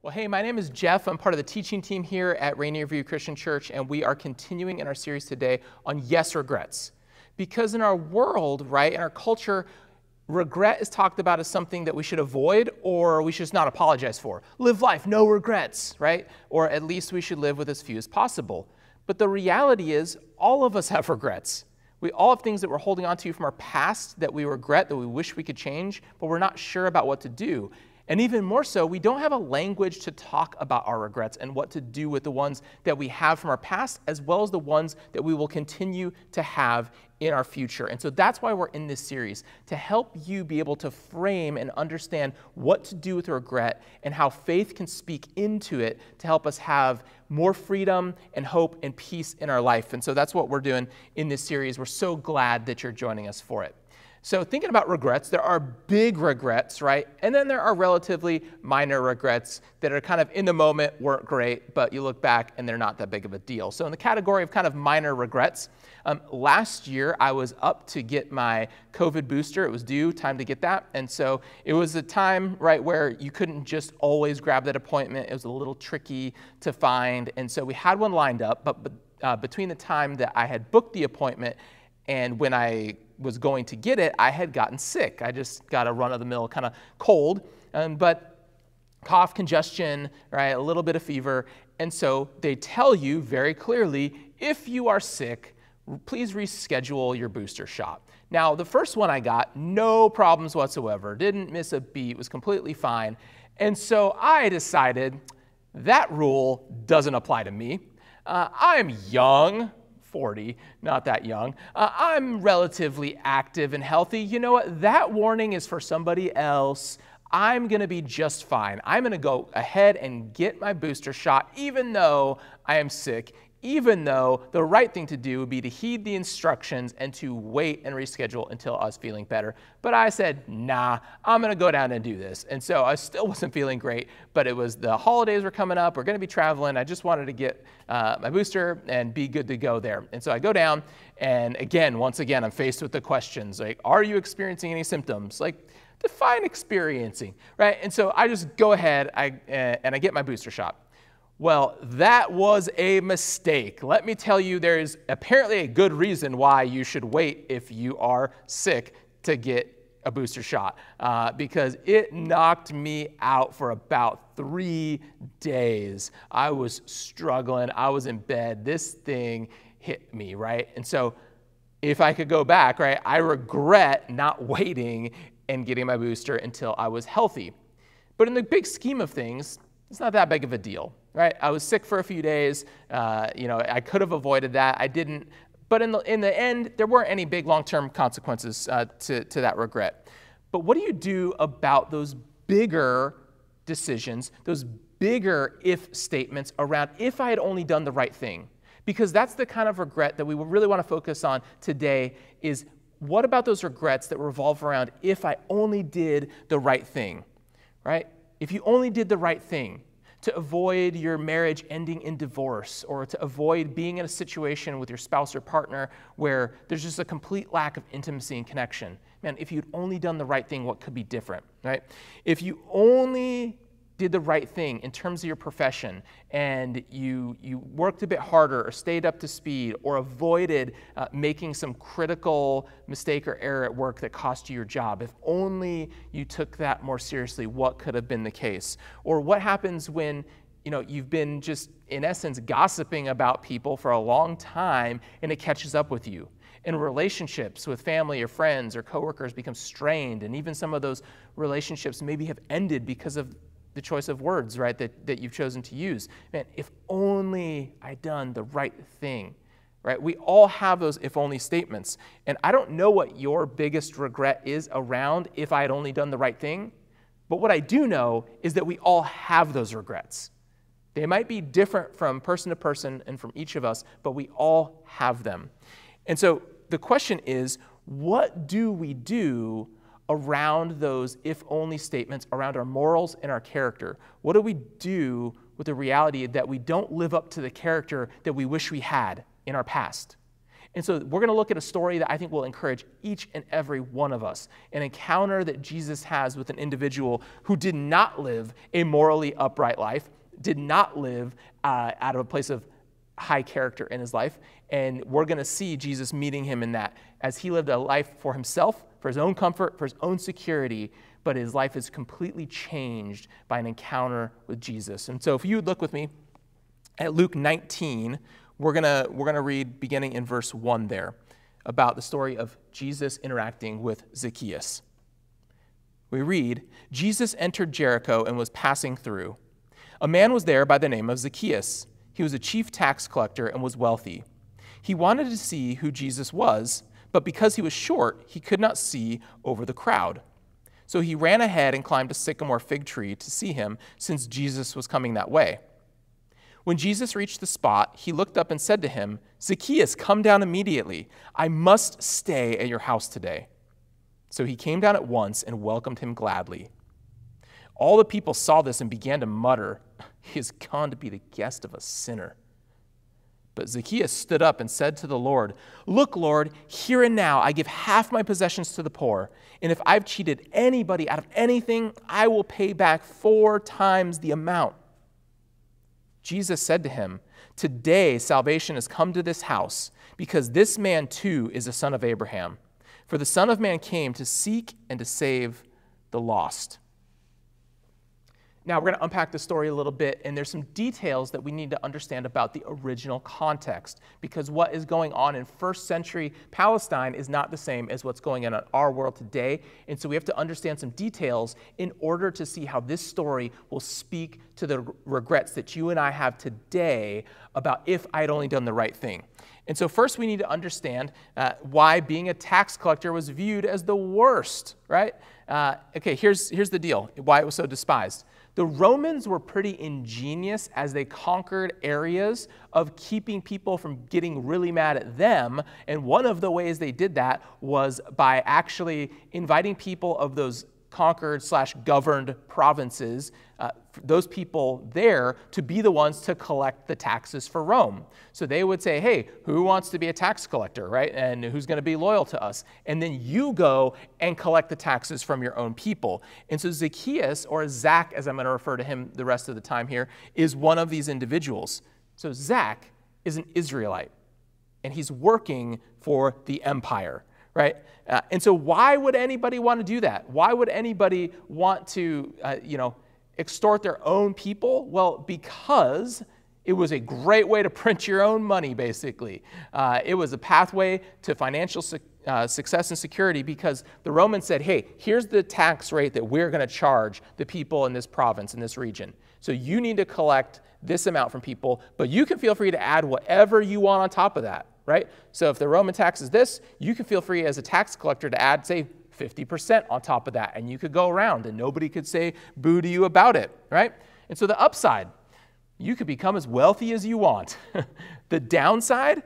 Well, hey, my name is Jeff. I'm part of the teaching team here at Rainier Christian Church, and we are continuing in our series today on yes, regrets. Because in our world, right, in our culture, regret is talked about as something that we should avoid or we should just not apologize for. Live life, no regrets, right? Or at least we should live with as few as possible. But the reality is all of us have regrets. We all have things that we're holding on to from our past that we regret, that we wish we could change, but we're not sure about what to do. And even more so, we don't have a language to talk about our regrets and what to do with the ones that we have from our past, as well as the ones that we will continue to have in our future. And so that's why we're in this series, to help you be able to frame and understand what to do with regret and how faith can speak into it to help us have more freedom and hope and peace in our life. And so that's what we're doing in this series. We're so glad that you're joining us for it. So thinking about regrets, there are big regrets, right? And then there are relatively minor regrets that are kind of in the moment, weren't great, but you look back and they're not that big of a deal. So in the category of kind of minor regrets, last year I was up to get my COVID booster. It was due, time to get that. And so it was a time, right, where you couldn't just always grab that appointment. It was a little tricky to find. And so we had one lined up, but between the time that I had booked the appointment and when I was going to get it, I had gotten sick. I just got a run-of-the-mill kind of cold, but cough, congestion, right, a little bit of fever. And so they tell you very clearly, if you are sick, please reschedule your booster shot. Now, the first one I got, no problems whatsoever, didn't miss a beat, was completely fine. And so I decided that rule doesn't apply to me. I'm young. 40, not that young. I'm relatively active and healthy. You know what? That warning is for somebody else. I'm going to be just fine. I'm going to go ahead and get my booster shot, even though I am sick, even though the right thing to do would be to heed the instructions and to wait and reschedule until I was feeling better. But I said, nah, I'm going to go down and do this. And so I still wasn't feeling great, but it was the holidays were coming up. We're going to be traveling. I just wanted to get my booster and be good to go there. And so I go down, and once again, I'm faced with the questions like, are you experiencing any symptoms? Like, define experiencing, right? And so I just go ahead and I get my booster shot. Well, that was a mistake. Let me tell you, there is apparently a good reason why you should wait if you are sick to get a booster shot, because it knocked me out for about 3 days. I was struggling. I was in bed. This thing hit me, right? And so if I could go back, right, I regret not waiting and getting my booster until I was healthy. But in the big scheme of things, it's not that big of a deal, right? I was sick for a few days. I could have avoided that. I didn't. But in the end, there weren't any big long-term consequences to that regret. But what do you do about those bigger decisions, those bigger if statements around if I had only done the right thing? Because that's the kind of regret that we really want to focus on today is what about those regrets that revolve around if I only did the right thing, right? If you only did the right thing to avoid your marriage ending in divorce or to avoid being in a situation with your spouse or partner where there's just a complete lack of intimacy and connection. Man, if you'd only done the right thing, what could be different, right? If you only did the right thing in terms of your profession and you worked a bit harder or stayed up to speed or avoided making some critical mistake or error at work that cost you your job, if only you took that more seriously, what could have been the case? Or what happens when you've been just, in essence, gossiping about people for a long time and it catches up with you? And relationships with family or friends or coworkers become strained, and even some of those relationships maybe have ended because of the choice of words, right, that you've chosen to use. Man, if only I'd done the right thing, right? We all have those if only statements. And I don't know what your biggest regret is around if I had only done the right thing, but what I do know is that we all have those regrets. They might be different from person to person and from each of us, but we all have them. And so the question is, what do we do around those if-only statements, around our morals and our character? What do we do with the reality that we don't live up to the character that we wish we had in our past? And so we're going to look at a story that I think will encourage each and every one of us, an encounter that Jesus has with an individual who did not live a morally upright life, did not live out of a place of high character in his life, and we're going to see Jesus meeting him in that as he lived a life for himself, for his own comfort, for his own security, but his life is completely changed by an encounter with Jesus. And so if you would look with me at Luke 19, we're gonna read beginning in verse 1 there about the story of Jesus interacting with Zacchaeus. We read, Jesus entered Jericho and was passing through. A man was there by the name of Zacchaeus. He was a chief tax collector and was wealthy. He wanted to see who Jesus was, but because he was short, he could not see over the crowd. So he ran ahead and climbed a sycamore fig tree to see him, since Jesus was coming that way. When Jesus reached the spot, he looked up and said to him, Zacchaeus, come down immediately. I must stay at your house today. So he came down at once and welcomed him gladly. All the people saw this and began to mutter, he has gone to be the guest of a sinner. But Zacchaeus stood up and said to the Lord, look, Lord, here and now I give half my possessions to the poor, and if I've cheated anybody out of anything, I will pay back 4 times the amount. Jesus said to him, today salvation has come to this house, because this man too is a son of Abraham. For the Son of Man came to seek and to save the lost. Now, we're going to unpack the story a little bit, and there's some details that we need to understand about the original context, because what is going on in first century Palestine is not the same as what's going on in our world today, and so we have to understand some details in order to see how this story will speak to the regrets that you and I have today about if I had only done the right thing. And so first we need to understand why being a tax collector was viewed as the worst, right? Okay, here's the deal, why it was so despised. The Romans were pretty ingenious as they conquered areas of keeping people from getting really mad at them. And one of the ways they did that was by actually inviting people of those conquered/governed provinces, those people there, to be the ones to collect the taxes for Rome. So they would say, hey, who wants to be a tax collector, right? And who's going to be loyal to us? And then you go and collect the taxes from your own people. And so Zacchaeus, or Zach, as I'm going to refer to him the rest of the time here, is one of these individuals. So Zach is an Israelite, and he's working for the empire, right? And so why would anybody want to do that? Why would anybody want to, extort their own people? Well, because it was a great way to print your own money, basically. It was a pathway to financial success and security, because the Romans said, hey, here's the tax rate that we're going to charge the people in this province, in this region. So you need to collect this amount from people, but you can feel free to add whatever you want on top of that, right? So if the Roman tax is this, you can feel free as a tax collector to add, say, 50% on top of that, and you could go around and nobody could say boo to you about it, right? And so the upside, you could become as wealthy as you want. The downside,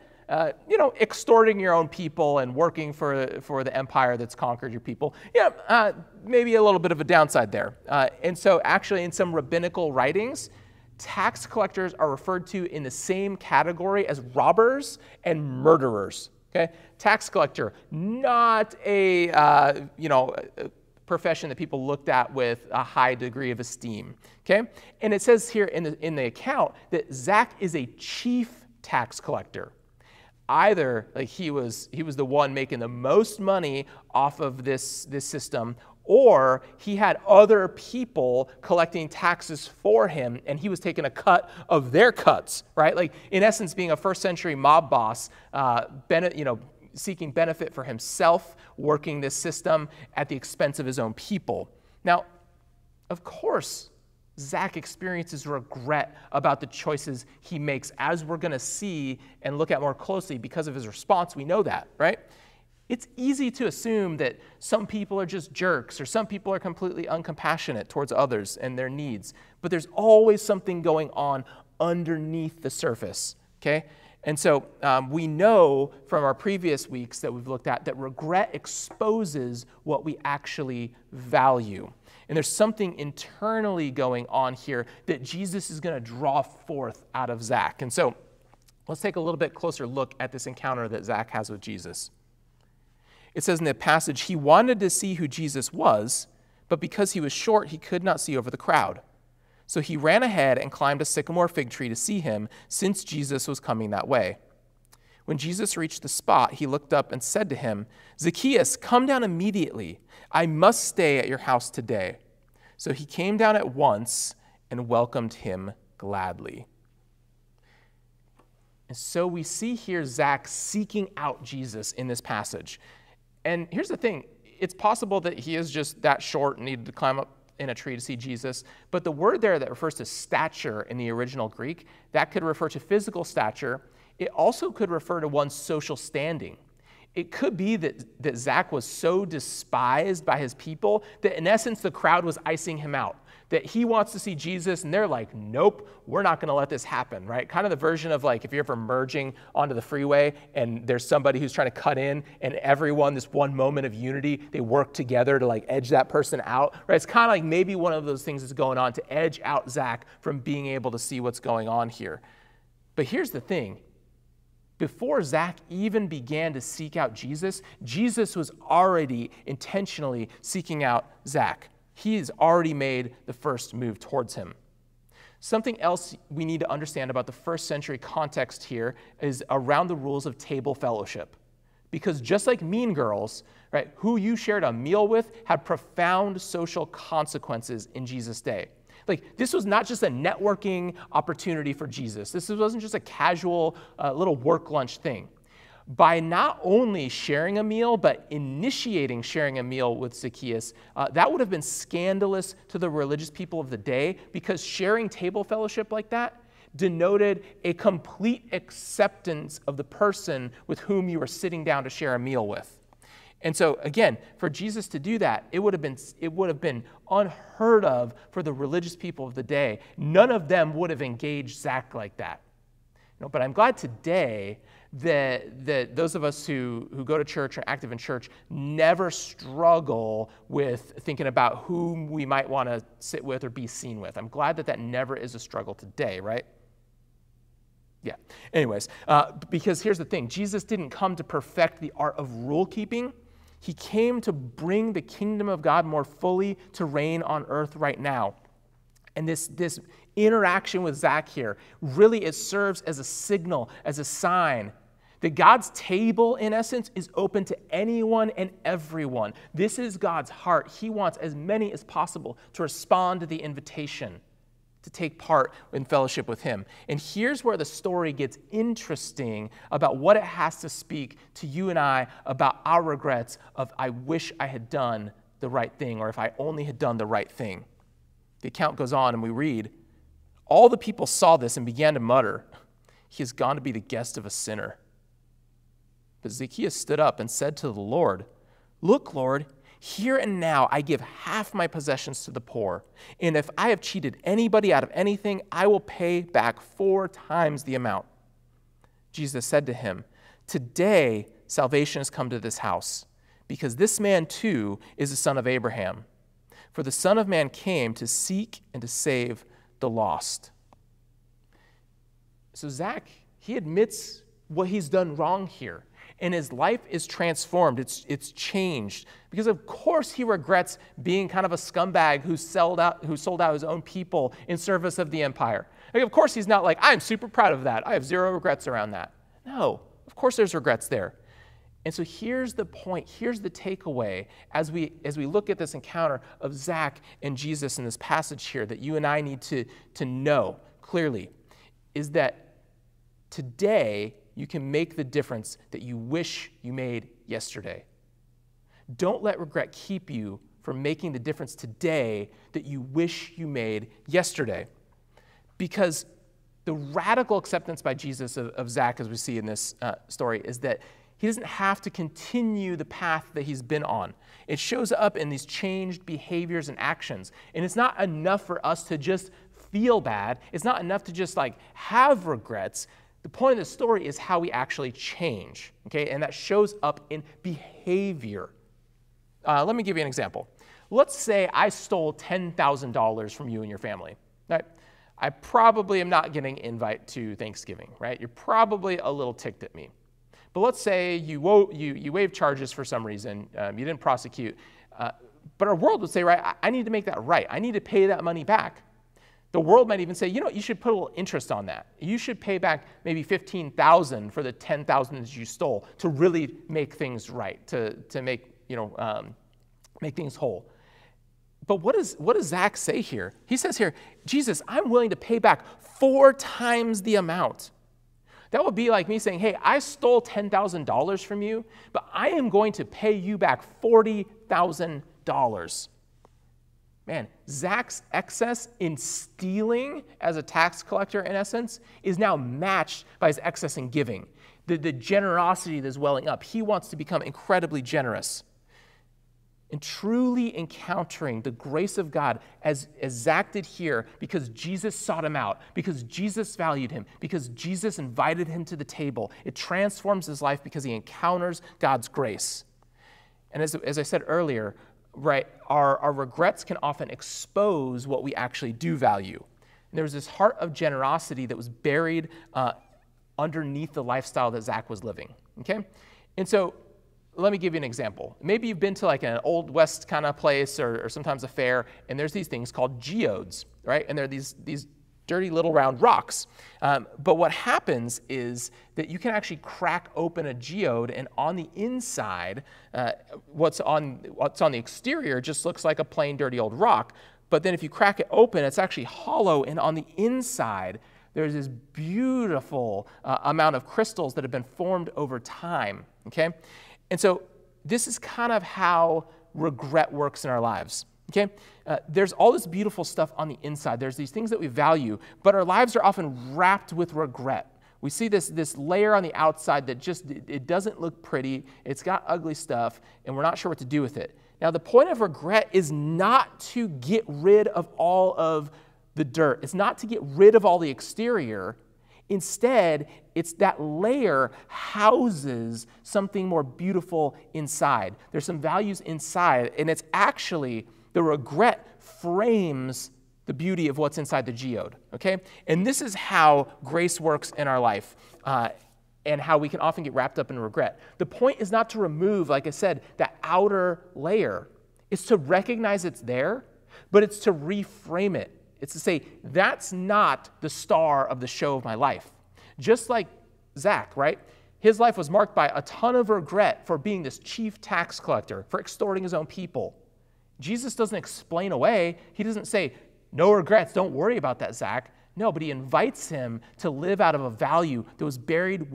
extorting your own people and working for the empire that's conquered your people, maybe a little bit of a downside there. And so actually in some rabbinical writings, tax collectors are referred to in the same category as robbers and murderers. Okay, tax collector, not a profession that people looked at with a high degree of esteem. Okay, and it says here in the account that Zach is a chief tax collector. Either like he was the one making the most money off of this system, or he had other people collecting taxes for him, and he was taking a cut of their cuts, right? Like, in essence, being a first century mob boss, seeking benefit for himself, working this system at the expense of his own people. Now, of course, Zach experiences regret about the choices he makes, as we're going to see and look at more closely because of his response. We know that, right? It's easy to assume that some people are just jerks, or some people are completely uncompassionate towards others and their needs. But there's always something going on underneath the surface, okay? And so we know from our previous weeks that we've looked at that regret exposes what we actually value. And there's something internally going on here that Jesus is going to draw forth out of Zach. And so Let's take a little bit closer look at this encounter that Zach has with Jesus. It says in the passage, he wanted to see who Jesus was, but because he was short, he could not see over the crowd. So he ran ahead and climbed a sycamore fig tree to see him, since Jesus was coming that way. When Jesus reached the spot, he looked up and said to him, Zacchaeus, come down immediately. I must stay at your house today. So he came down at once and welcomed him gladly. And so we see here Zach seeking out Jesus in this passage. And here's the thing. It's possible that he is just that short and needed to climb up in a tree to see Jesus. But the word there that refers to stature in the original Greek, that could refer to physical stature. It also could refer to one's social standing. It could be that Zach was so despised by his people that in essence the crowd was icing him out. That he wants to see Jesus and they're like, nope, we're not going to let this happen, right? Kind of the version of like if you're ever merging onto the freeway and there's somebody who's trying to cut in and everyone, this one moment of unity, they work together to like edge that person out, right? It's kind of like maybe one of those things is going on to edge out Zach from being able to see what's going on here. But here's the thing. Before Zach even began to seek out Jesus, Jesus was already intentionally seeking out Zach. He has already made the first move towards him. Something else we need to understand about the first century context here is around the rules of table fellowship. Because just like Mean Girls, right, who you shared a meal with had profound social consequences in Jesus' day. Like, this was not just a networking opportunity for Jesus. This wasn't just a casual little work lunch thing. By not only sharing a meal, but initiating sharing a meal with Zacchaeus, that would have been scandalous to the religious people of the day because sharing table fellowship like that denoted a complete acceptance of the person with whom you were sitting down to share a meal with. And so, again, for Jesus to do that, it would have been unheard of for the religious people of the day. None of them would have engaged Zach like that. But I'm glad today that those of us who go to church or active in church never struggle with thinking about whom we might want to sit with or be seen with. I'm glad that never is a struggle today, right? Yeah. Anyways, because here's the thing. Jesus didn't come to perfect the art of rule keeping. He came to bring the kingdom of God more fully to reign on earth right now. And this interaction with Zach here, really it serves as a signal, as a sign that God's table, in essence, is open to anyone and everyone. This is God's heart. He wants as many as possible to respond to the invitation to take part in fellowship with him. And here's where the story gets interesting about what it has to speak to you and I about our regrets of, I wish I had done the right thing, or if I only had done the right thing. The account goes on and we read, all the people saw this and began to mutter, he has gone to be the guest of a sinner. But Zacchaeus stood up and said to the Lord, look, Lord, here and now I give half my possessions to the poor, and if I have cheated anybody out of anything, I will pay back 4 times the amount. Jesus said to him, today salvation has come to this house, because this man too is the son of Abraham. For the Son of Man came to seek and to save the lost. So Zach, he admits what he's done wrong here. And his life is transformed. It's changed. Because of course he regrets being kind of a scumbag who sold out his own people in service of the empire. Like, of course he's not like, I'm super proud of that. I have 0 regrets around that. No, of course there's regrets there. And so here's the point, here's the takeaway as we look at this encounter of Zach and Jesus in this passage here that you and I need to know clearly, is that today you can make the difference that you wish you made yesterday. Don't let regret keep you from making the difference today that you wish you made yesterday. Because the radical acceptance by Jesus of Zach, as we see in this story, is that he doesn't have to continue the path that he's been on. It shows up in these changed behaviors and actions. And it's not enough for us to just feel bad. It's not enough to just like have regrets. The point of the story is how we actually change, okay? And that shows up in behavior. Let me give you an example. Let's say I stole $10,000 from you and your family, right? I probably am not getting an invite to Thanksgiving, right? You're probably a little ticked at me. But let's say you waived charges for some reason, you didn't prosecute, but our world would say, right, I need to make that right. I need to pay that money back. The world might even say, you should put a little interest on that. You should pay back maybe $15,000 for the $10,000 that you stole to really make things right, to make things whole. But what does Zach say here? He says here, Jesus, I'm willing to pay back 4 times the amount. That would be like me saying, hey, I stole $10,000 from you, but I am going to pay you back $40,000. Man, Zach's excess in stealing as a tax collector, in essence, is now matched by his excess in giving. The generosity that is welling up. He wants to become incredibly generous. And truly encountering the grace of God as Zach did here, because Jesus sought him out, because Jesus valued him, because Jesus invited him to the table. It transforms his life because he encounters God's grace. And as I said earlier, right, our regrets can often expose what we actually do value. And there was this heart of generosity that was buried underneath the lifestyle that Zach was living, okay? And so let me give you an example. Maybe you've been to like an Old West kind of place or sometimes a fair, and there's these things called geodes, right? And they're these dirty little round rocks. But what happens is that you can actually crack open a geode, and on the inside, what's on the exterior just looks like a plain dirty old rock. But then if you crack it open, it's actually hollow, and on the inside, there's this beautiful amount of crystals that have been formed over time, okay? And so this is kind of how regret works in our lives, okay? There's all this beautiful stuff on the inside. There's these things that we value, but our lives are often wrapped with regret. We see this layer on the outside that it doesn't look pretty, it's got ugly stuff, and we're not sure what to do with it. Now, the point of regret is not to get rid of all of the dirt. It's not to get rid of all the exterior. Instead, it's that layer houses something more beautiful inside. There's some values inside, and it's actually the regret frames the beauty of what's inside the geode, okay? And this is how grace works in our life and how we can often get wrapped up in regret. The point is not to remove, like I said, that outer layer. It's to recognize it's there, but it's to reframe it. It's to say, that's not the star of the show of my life. Just like Zach, right? His life was marked by a ton of regret for being this chief tax collector, for extorting his own people. Jesus doesn't explain away. He doesn't say, no regrets, don't worry about that, Zach. No, but he invites him to live out of a value that was buried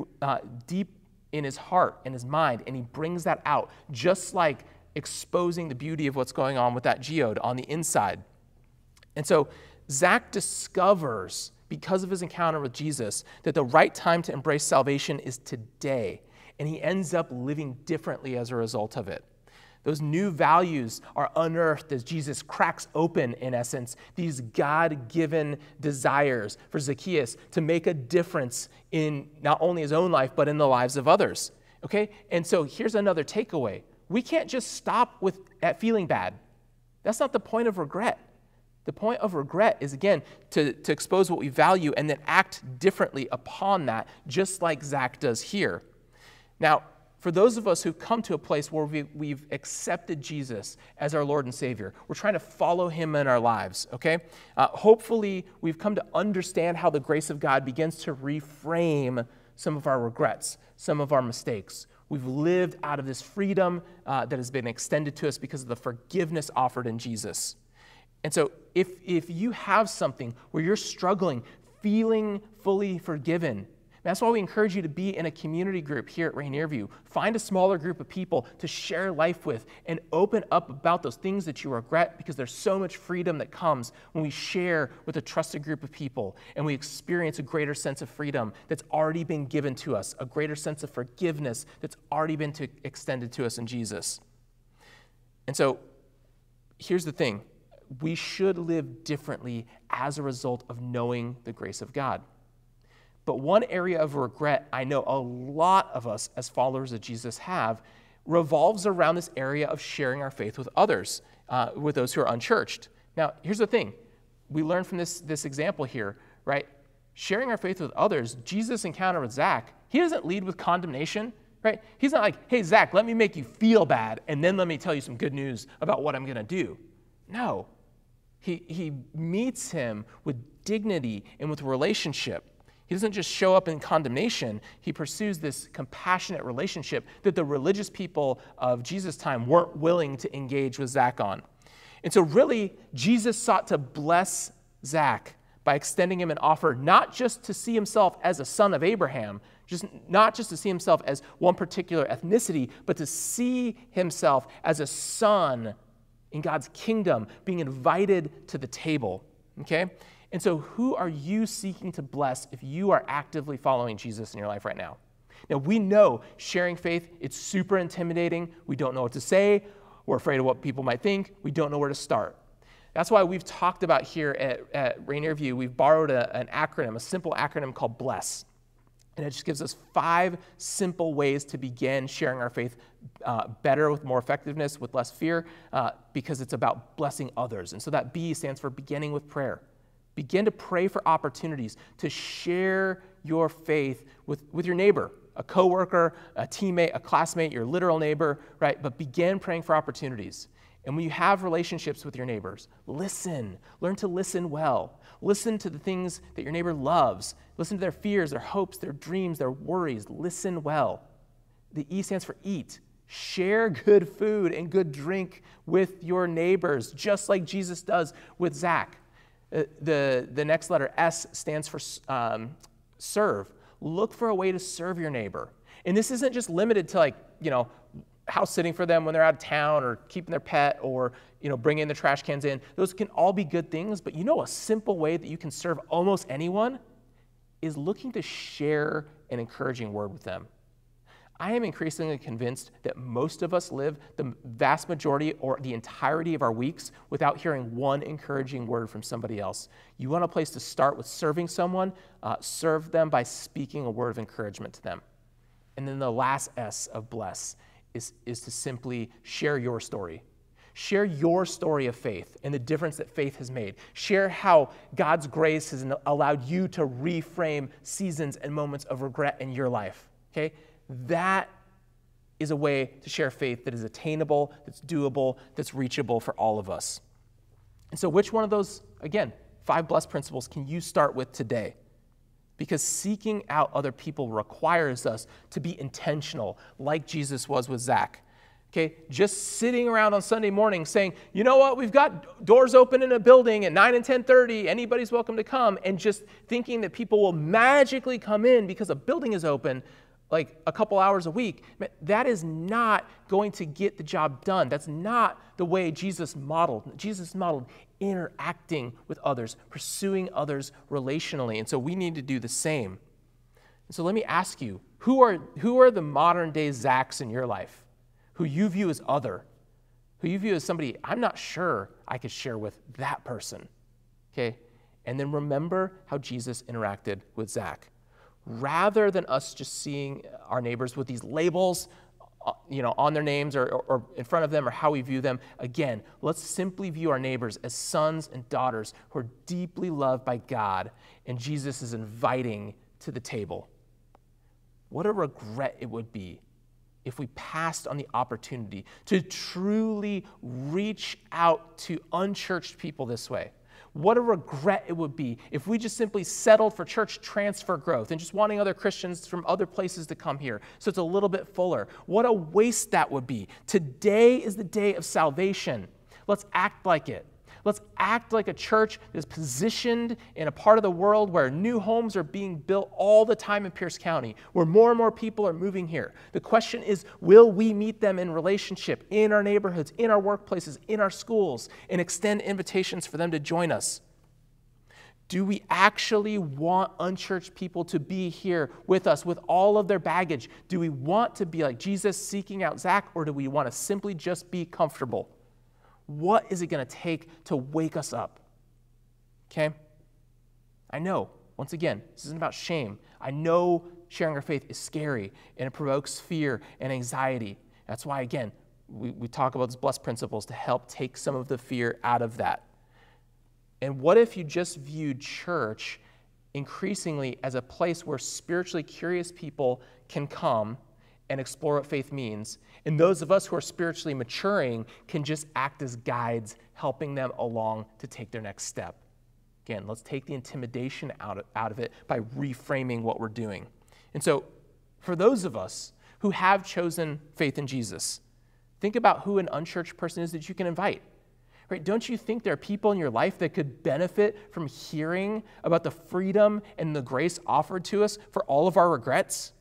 deep in his heart and his mind, and he brings that out, just like exposing the beauty of what's going on with that geode on the inside. And so Zach discovers, because of his encounter with Jesus, that the right time to embrace salvation is today, and he ends up living differently as a result of it. Those new values are unearthed as Jesus cracks open, in essence, these God-given desires for Zacchaeus to make a difference in not only his own life, but in the lives of others, okay? And so here's another takeaway. We can't just stop at feeling bad. That's not the point of regret. The point of regret is, again, to expose what we value and then act differently upon that, just like Zach does here. Now, for those of us who've come to a place where we've accepted Jesus as our Lord and Savior, we're trying to follow him in our lives, okay? Hopefully, we've come to understand how the grace of God begins to reframe some of our regrets, some of our mistakes. We've lived out of this freedom that has been extended to us because of the forgiveness offered in Jesus. And so if you have something where you're struggling, feeling fully forgiven, that's why we encourage you to be in a community group here at Rainier View. Find a smaller group of people to share life with and open up about those things that you regret, because there's so much freedom that comes when we share with a trusted group of people and we experience a greater sense of freedom that's already been given to us, a greater sense of forgiveness that's already been extended to us in Jesus. And so here's the thing. We should live differently as a result of knowing the grace of God. But one area of regret I know a lot of us as followers of Jesus have revolves around this area of sharing our faith with others, with those who are unchurched. Now, here's the thing. we learn from this example here, right? Sharing our faith with others, Jesus' encounter with Zach, he doesn't lead with condemnation, right? He's not like, hey, Zach, let me make you feel bad, and then let me tell you some good news about what I'm going to do. No. He meets him with dignity and with relationship. He doesn't just show up in condemnation. He pursues this compassionate relationship that the religious people of Jesus' time weren't willing to engage with Zach on. And so really, Jesus sought to bless Zach by extending him an offer not just to see himself as a son of Abraham, not just to see himself as one particular ethnicity, but to see himself as a son in God's kingdom, being invited to the table, okay? And so who are you seeking to bless if you are actively following Jesus in your life right now? Now, we know sharing faith, it's super intimidating. We don't know what to say. We're afraid of what people might think. We don't know where to start. That's why we've talked about here at Rainier View, we've borrowed an acronym, a simple acronym called BLESS. And it just gives us 5 simple ways to begin sharing our faith better, with more effectiveness, with less fear, because it's about blessing others. And so that B stands for beginning with prayer. Begin to pray for opportunities to share your faith with your neighbor, a coworker, a teammate, a classmate, your literal neighbor, right? But begin praying for opportunities. And when you have relationships with your neighbors, listen. Learn to listen well. Listen to the things that your neighbor loves. Listen to their fears, their hopes, their dreams, their worries. Listen well. The E stands for eat. Share good food and good drink with your neighbors, just like Jesus does with Zach. The next letter, S, stands for serve. Look for a way to serve your neighbor. And this isn't just limited to house sitting for them when they're out of town, or keeping their pet, or bringing the trash cans in. Those can all be good things, but a simple way that you can serve almost anyone is looking to share an encouraging word with them. I am increasingly convinced that most of us live the vast majority or the entirety of our weeks without hearing one encouraging word from somebody else. You want a place to start with serving someone, serve them by speaking a word of encouragement to them. And then the last S of bless is to simply share your story. Share your story of faith and the difference that faith has made. Share how God's grace has allowed you to reframe seasons and moments of regret in your life, okay? That is a way to share faith that is attainable, that's doable, that's reachable for all of us. And so which one of those, again, 5 blessed principles can you start with today? Because seeking out other people requires us to be intentional, like Jesus was with Zach. Okay, just sitting around on Sunday morning saying, you know what, we've got doors open in a building at 9 and 10:30, anybody's welcome to come, and just thinking that people will magically come in because a building is open like a couple hours a week, that is not going to get the job done. That's not the way Jesus modeled. Jesus modeled interacting with others, pursuing others relationally, and so we need to do the same. And so let me ask you, who are the modern day Zachs in your life? Who you view as other, who you view as somebody, I'm not sure I could share with that person, okay? And then remember how Jesus interacted with Zach. Rather than us just seeing our neighbors with these labels, on their names or in front of them, or how we view them, again, let's simply view our neighbors as sons and daughters who are deeply loved by God, and Jesus is inviting to the table. What a regret it would be if we passed on the opportunity to truly reach out to unchurched people this way. What a regret it would be if we just simply settled for church transfer growth and just wanting other Christians from other places to come here so it's a little bit fuller. What a waste that would be. Today is the day of salvation. Let's act like it. Let's act like a church that is positioned in a part of the world where new homes are being built all the time in Pierce County, where more and more people are moving here. The question is, will we meet them in relationship, in our neighborhoods, in our workplaces, in our schools, and extend invitations for them to join us? Do we actually want unchurched people to be here with us with all of their baggage? Do we want to be like Jesus seeking out Zach, or do we want to simply just be comfortable? What is it going to take to wake us up? Okay? I know, once again, this isn't about shame. I know sharing our faith is scary, and it provokes fear and anxiety. That's why, again, we talk about these blessed principles to help take some of the fear out of that. And what if you just viewed church increasingly as a place where spiritually curious people can come and explore what faith means, and those of us who are spiritually maturing can just act as guides, helping them along to take their next step. Again, let's take the intimidation out of it by reframing what we're doing. And so for those of us who have chosen faith in Jesus, think about who an unchurched person is that you can invite. Right? Don't you think there are people in your life that could benefit from hearing about the freedom and the grace offered to us for all of our regrets?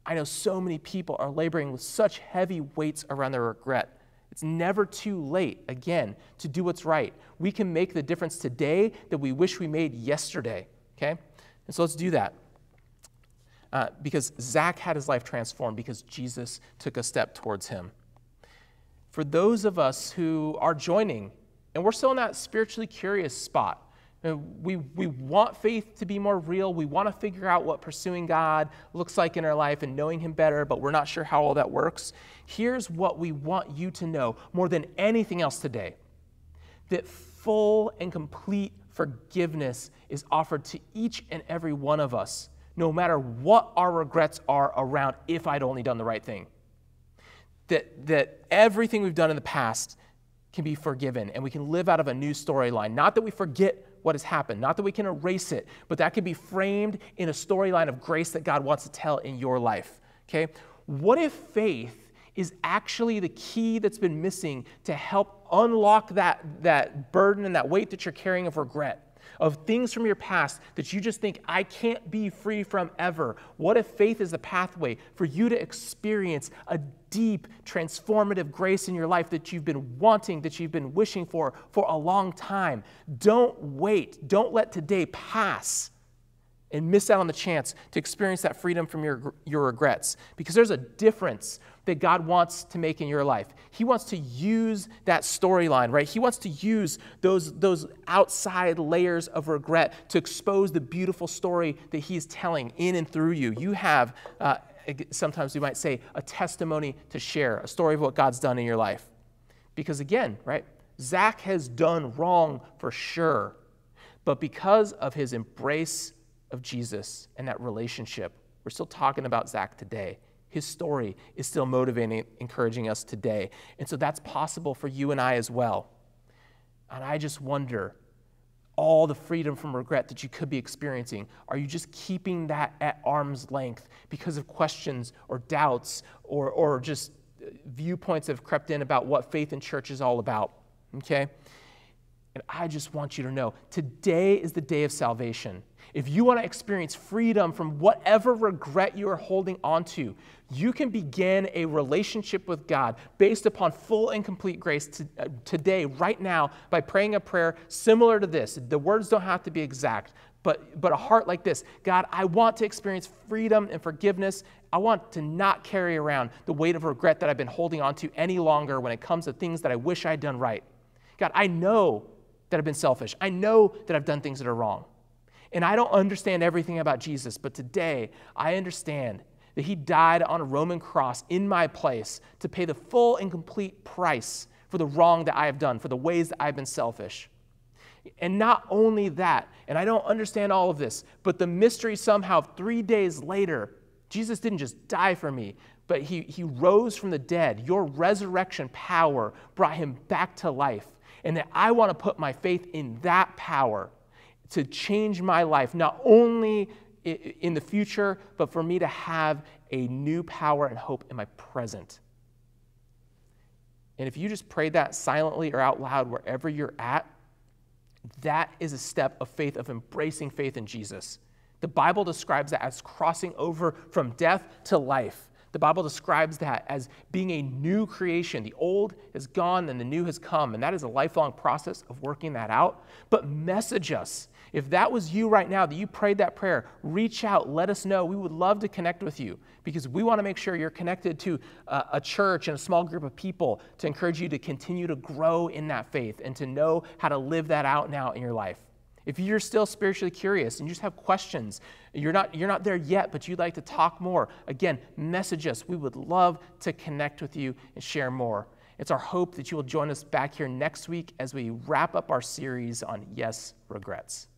I know so many people are laboring with such heavy weights around their regret. It's never too late, again, to do what's right. We can make the difference today that we wish we made yesterday, okay? And so let's do that. Because Zach had his life transformed because Jesus took a step towards him. For those of us who are joining, and we're still in that spiritually curious spot, we want faith to be more real. We want to figure out what pursuing God looks like in our life and knowing him better, but we're not sure how all that works. Here's what we want you to know more than anything else today, that full and complete forgiveness is offered to each and every one of us, no matter what our regrets are around if I'd only done the right thing. That everything we've done in the past can be forgiven and we can live out of a new storyline. Not that we forget what has happened, not that we can erase it, but that can be framed in a storyline of grace that God wants to tell in your life, okay? What if faith is actually the key that's been missing to help unlock that burden and that weight that you're carrying of regret, of things from your past that you just think, I can't be free from ever? What if faith is the pathway for you to experience a deep, transformative grace in your life that you've been wanting, that you've been wishing for a long time? Don't wait. Don't let today pass and miss out on the chance to experience that freedom from your regrets, because there's a difference that God wants to make in your life. He wants to use that storyline, right? He wants to use those outside layers of regret to expose the beautiful story that he's telling in and through you. You have, sometimes we might say, a testimony to share, a story of what God's done in your life. Because again, right, Zach has done wrong for sure, but because of his embrace of Jesus and that relationship, we're still talking about Zach today. His story is still motivating, encouraging us today. And so that's possible for you and I as well. And I just wonder, all the freedom from regret that you could be experiencing, are you just keeping that at arm's length because of questions or doubts or just viewpoints that have crept in about what faith in church is all about, okay? And I just want you to know, today is the day of salvation. If you want to experience freedom from whatever regret you are holding on to, you can begin a relationship with God based upon full and complete grace today, right now, by praying a prayer similar to this. The words don't have to be exact, but a heart like this: God, I want to experience freedom and forgiveness. I want to not carry around the weight of regret that I've been holding on to any longer when it comes to things that I wish I'd done right. God, I know that I've been selfish. I know that I've done things that are wrong. And I don't understand everything about Jesus, but today I understand that he died on a Roman cross in my place to pay the full and complete price for the wrong that I have done, for the ways that I've been selfish. And not only that, and I don't understand all of this, but the mystery somehow 3 days later, Jesus didn't just die for me, but he rose from the dead. Your resurrection power brought him back to life. And that I want to put my faith in that power to change my life, not only in the future, but for me to have a new power and hope in my present. And if you just pray that silently or out loud wherever you're at, that is a step of faith, of embracing faith in Jesus. The Bible describes that as crossing over from death to life. The Bible describes that as being a new creation. The old is gone and the new has come, and that is a lifelong process of working that out. But message us. If that was you right now, that you prayed that prayer, reach out, let us know. We would love to connect with you because we want to make sure you're connected to a church and a small group of people to encourage you to continue to grow in that faith and to know how to live that out now in your life. If you're still spiritually curious and you just have questions, you're not there yet, but you'd like to talk more, again, message us. We would love to connect with you and share more. It's our hope that you will join us back here next week as we wrap up our series on Yes, Regrets.